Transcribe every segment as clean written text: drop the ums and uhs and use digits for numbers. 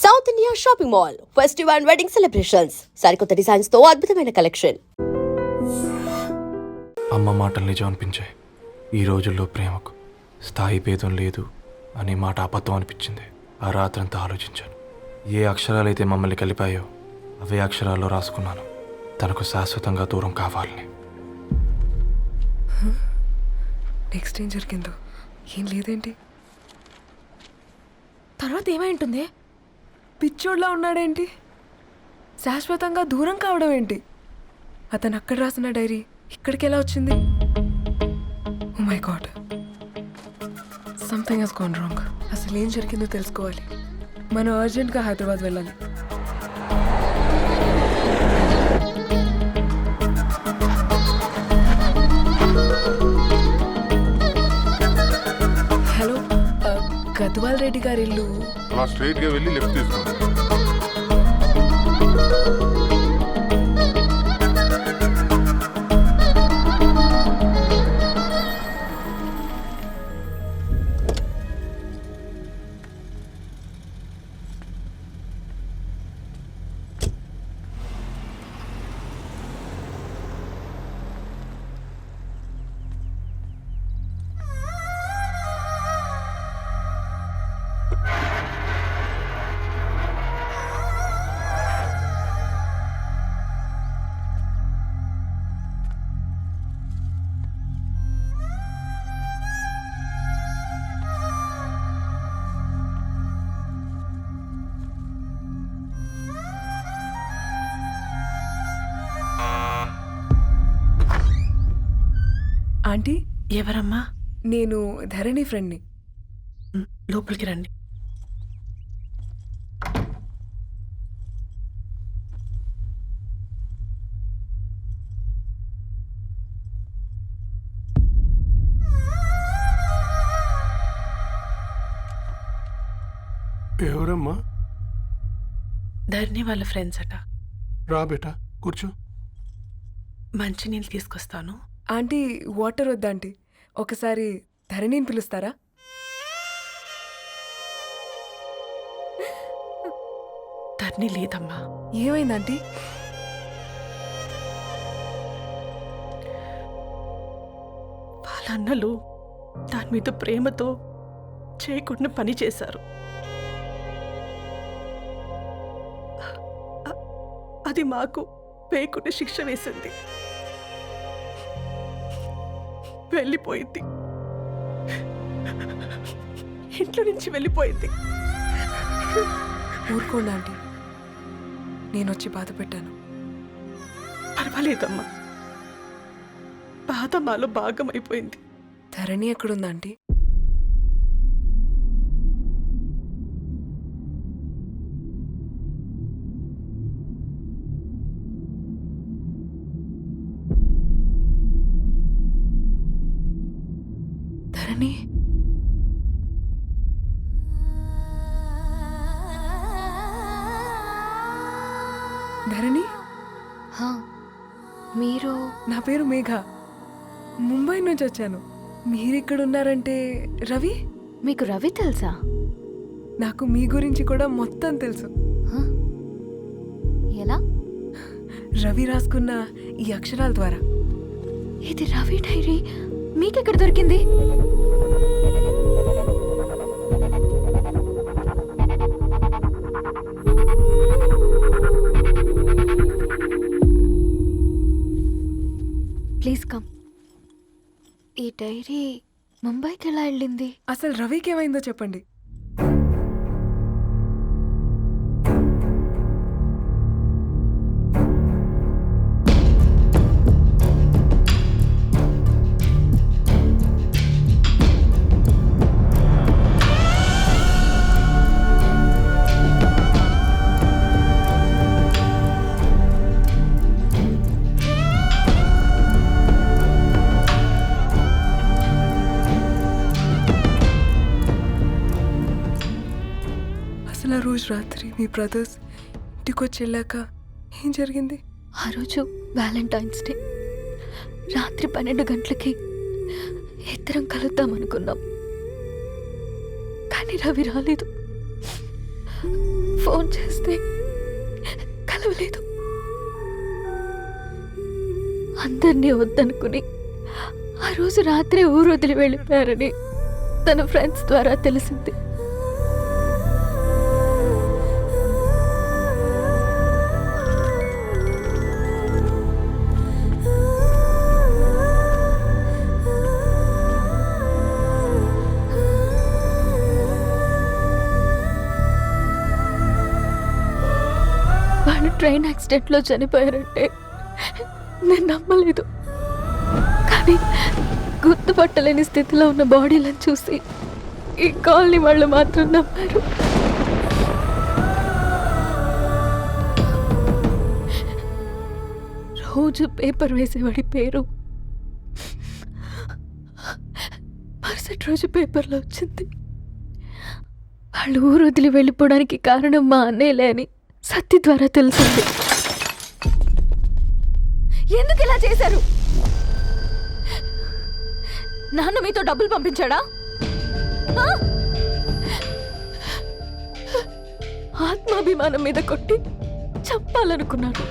South India shopping mall festive and wedding celebrations సరికొత్త designs తో అద్భుతమైన కలెక్షన్. అమ్మ మాటలు నిజం అనిపించాయి. ఈ రోజుల్లో ప్రేమకు స్థాయి భేదం లేదు అనే మాట అబద్ధం అనిపించింది. ఆ రాత్రంతా ఆలోచించాను. ఏ అక్షరాలైతే మమ్మల్ని కలిపాయో అవే అక్షరాల్లో రాసుకున్నాను, తనకు శాశ్వతంగా దూరం కావాలని. నెక్స్ట్ ఏం జరిగిందో ఏం లేదేంటి? తర్వాత ఏమైంటుంది? పిచ్చోడ్లా ఉన్నాడేంటి? శాశ్వతంగా దూరం కావడం ఏంటి? అతను అక్కడ రాసిన డైరీ ఇక్కడికి ఎలా వచ్చింది? Oh my god, something has gone wrong. అసలు ఏం జరిగిందో తెలుసుకోవాలి. మనం అర్జెంట్గా హైదరాబాద్ వెళ్ళాలి. హలో, గద్వాల్ రెడ్డి గారి ఇల్లు అలా స్ట్రైట్ గా వెళ్ళి లెఫ్ట్ తీసుకోండి. ఆంటీ, ఎవరమ్మా? నేను ధరణి ఫ్రెండ్ని. లోపలికి రండి. ఎవరమ్మా? ధరణి వాళ్ళ ఫ్రెండ్స్ అట. రా బేటా, కూర్చో. మంచినీళ్ళు తీసుకొస్తాను. ఆంటీ, వాటర్ వద్దా ఆంటీ? ఒకసారి ధరణిని పిలుస్తారా? ధరణి లేదమ్మా. ఏమైంది ఆంటీ? వాళ్ళ అన్నలు దాని మీద ప్రేమతో చేయకుండా పని చేశారు. అది మాకు వేయకుండా శిక్ష వేసింది. వెళ్ళిపోయింది, ఇంట్లో నుంచి వెళ్ళిపోయింది. ఊరుకోండి ఆంటీ, నేను వచ్చి బాధ పెట్టాను. పర్వాలేదమ్మా, బాధ మాలో భాగం అయిపోయింది. ధరణి ఎక్కడుందా ఆంటీ? ధరణి, ధరణి, మీరు? నా పేరు మేఘ, ముంబై నుంచి వచ్చాను. మీరిక్కడ ఉన్నారంటే రవి? మీకు రవి తెలుసా? నాకు మీ గురించి కూడా మొత్తం తెలుసు. ఎలా? రవి రాసుకున్న ఈ అక్షరాల ద్వారా. ఇది రవి డైరీ మీకెక్కడ దొరికింది? Please come. ఈ డైరీ ముంబైకి ఎలా వెళ్ళింది? అసలు రవికి ఏమైందో చెప్పండి. అసలు ఆ రోజు రాత్రి మీ బ్రదర్స్ ఇంటికి వచ్చి వెళ్ళాక ఏం జరిగింది? ఆ రోజు వ్యాలంటైన్స్ డే రాత్రి 12 గంటలకి ఇద్దరం కలుద్దాం అనుకున్నాం. కానీ రవి రాలేదు. ఫోన్ చేస్తే కలవలేదు. అందరినీ వద్దనుకుని ఆ రోజు రాత్రి ఊరు వదిలి వెళ్ళిపోయారని తన ఫ్రెండ్స్ ద్వారా తెలిసింది. వాళ్ళు ట్రైన్ యాక్సిడెంట్లో చనిపోయారంటే నేను నమ్మలేదు. కానీ గుర్తుపట్టలేని స్థితిలో ఉన్న బాడీలను చూసి ఈ కాలనీ వాళ్ళు మాత్రం నమ్మారు. రోజు పేపర్ వేసేవాడి పేరు మరుసటి రోజు పేపర్లో వచ్చింది. వాళ్ళు ఊరు వదిలి వెళ్ళిపోవడానికి కారణం మా అన్నయ్యలే అని సత్తి ద్వారా తెలిసింది. ఎందుకు ఇలా చేశారు? నాన్న మీతో డబ్బులు పంపించాడా? ఆ? ఆత్మాభిమానం మీద కొట్టి చంపాలనుకున్నాను.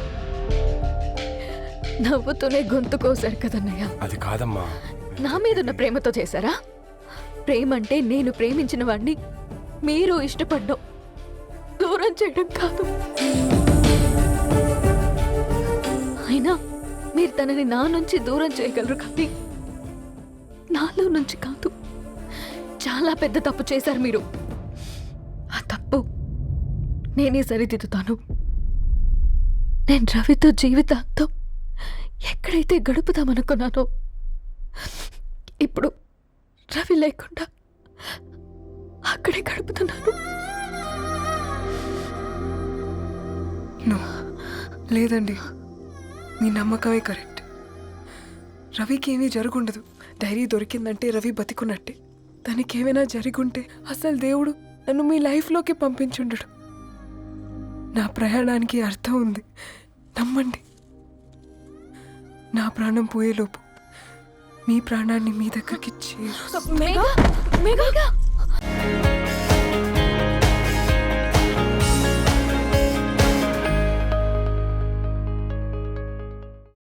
నవ్వుతూనే గొంతు కోసారు కదన్నయ్య. అది కాదమ్మా. నా మీదున్న ప్రేమతో చేశారా? ప్రేమ అంటే నేను ప్రేమించిన వాడిని మీరు ఇష్టపడ్డం, దూరం చేయడం కాదు. అయినా మీరు తనని నా నుంచి దూరం చేయగలరు, కానీ నాలో నుంచి కాదు. చాలా పెద్ద తప్పు చేశారు మీరు. ఆ తప్పు నేనే సరిదిద్దుతాను. నేను రవితో జీవితాంతం ఎక్కడైతే గడుపుదామనుకున్నానో ఇప్పుడు రవి లేకుండా అక్కడే గడుపుతున్నాను. లేదండి, మీ నమ్మకమే కరెక్ట్. రవికి ఏమీ జరుగుండదు. డైరీ దొరికిందంటే రవి బతికున్నట్టే. తనకి ఏమైనా జరుగుంటే అసలు దేవుడు నన్ను మీ లైఫ్లోకి పంపించుండడు. నా ప్రయాణానికి అర్థం ఉంది, నమ్మండి. నా ప్రాణం పోయేలోపు మీ ప్రాణాన్ని మీ దగ్గరికి చేరు. మేఘా, మేఘా,